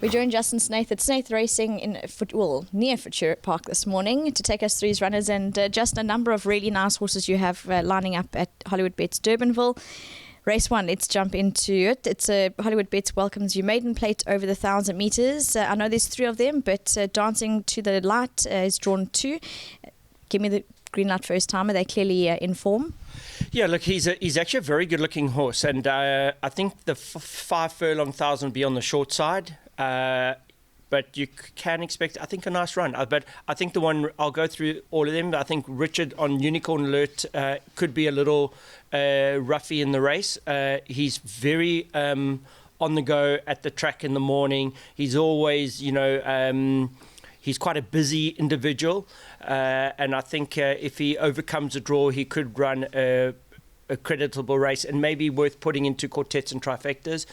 We joined Justin SNAITH at SNAITH Racing in near Futura Park this morning to take us through his runners, and just a number of really nice horses you have lining up at Hollywood Bets Durbanville. Race 1, let's jump into it. It's a Hollywood Bets Welcomes You maiden plate over the 1,000 metres. I know there's 3 of them, but Dancing to the Light is drawn 2. Give me the green light first timer. They're clearly in form. Yeah, look, he's actually a very good-looking horse, and I think the 5 furlong 1,000 will be on the short side, but you can expect, I think, a nice run. But I think the one, I'll go through all of them. I think Richard on Unicorn Alert could be a little roughy in the race. He's very on the go at the track in the morning. He's always, he's quite a busy individual, and I think if he overcomes a draw, he could run a creditable race and maybe worth putting into quartets and trifectas.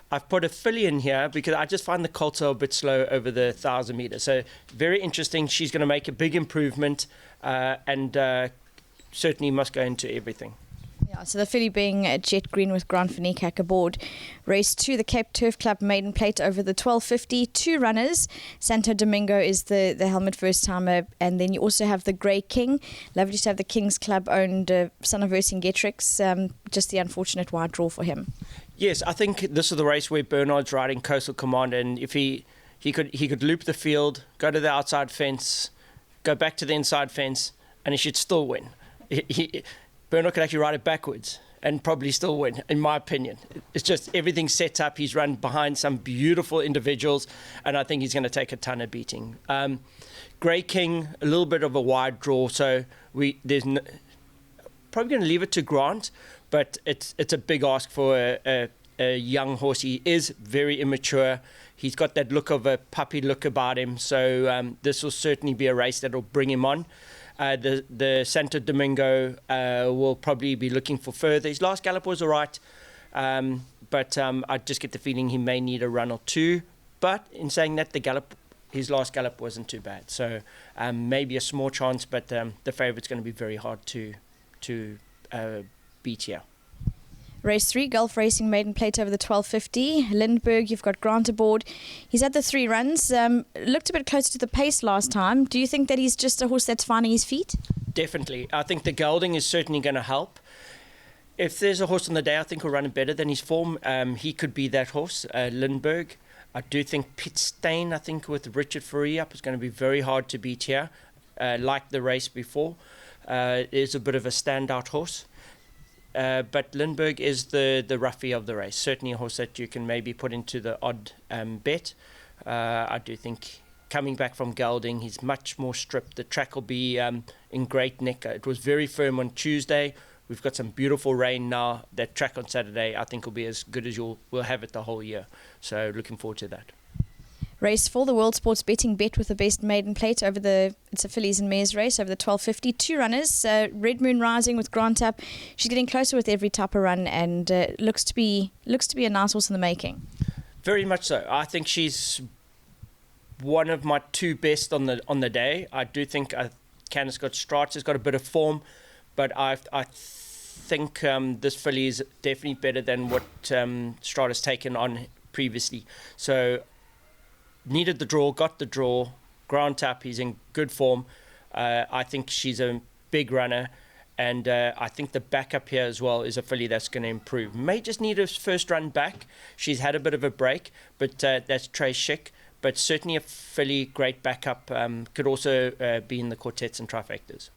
I've put a filly in here because I just find the colts are a bit slow over the 1,000 metres. So very interesting. She's going to make a big improvement and certainly must go into everything. Yeah, so the filly being Jet Green with Grant Van Niekerk aboard. Race 2, the Cape Turf Club maiden plate over the 1250. 2 runners. Santo Domingo is the helmet first timer, and then you also have the Grey King. Lovely to have the Kings Club owned son of Vercingetrix. Just the unfortunate wide draw for him. Yes, I think this is the race where Bernard's riding Coastal Command, and if he could loop the field, go to the outside fence, go back to the inside fence, and he should still win. Bernard could actually ride it backwards and probably still win, in my opinion. It's just everything's set up. He's run behind some beautiful individuals, and I think he's going to take a ton of beating. Grey King, a little bit of a wide draw, so probably going to leave it to Grant, but it's a big ask for a young horse. He is very immature. He's got that look of a puppy look about him, so this will certainly be a race that will bring him on. The Santo Domingo will probably be looking for further. His last gallop was all right, but I just get the feeling he may need a run or 2. But in saying that, his last gallop wasn't too bad. So maybe a small chance, but the favourite's going to be very hard to beat here. Race 3, Gulf Racing maiden plate over the 1250. Lindbergh, you've got Grant aboard. He's had the 3 runs. Looked a bit closer to the pace last time. Do you think that he's just a horse that's finding his feet? Definitely. I think the gelding is certainly going to help. If there's a horse on the day I think will run better than his form, he could be that horse, Lindbergh. I do think Pit Stain, I think with Richard Fourie up, is going to be very hard to beat here, like the race before. Is a bit of a standout horse. But Lindbergh is the roughie of the race. Certainly a horse that you can maybe put into the odd bet. I do think coming back from gelding, he's much more stripped. The track will be in great nick. It was very firm on Tuesday. We've got some beautiful rain now. That track on Saturday, I think, will be as good as we'll have it the whole year. So looking forward to that. Race 4, the World Sports Betting Bet with the best maiden plate over it's a fillies and mares race over the 1250. 2 runners, Red Moon Rising with Grant up. She's getting closer with every type of run, and looks to be a nice horse in the making. Very much so. I think she's one of my 2 best on the day. I do think Candice got Strats has got a bit of form, but I think this filly is definitely better than what Strat has taken on previously. So needed the draw, got the draw. Grant up, he's in good form. I think she's a big runner, and I think the backup here as well is a filly that's going to improve. May just need her first run back. She's had a bit of a break, but that's Trey Schick. But certainly a filly, great backup, could also be in the quartets and trifectas.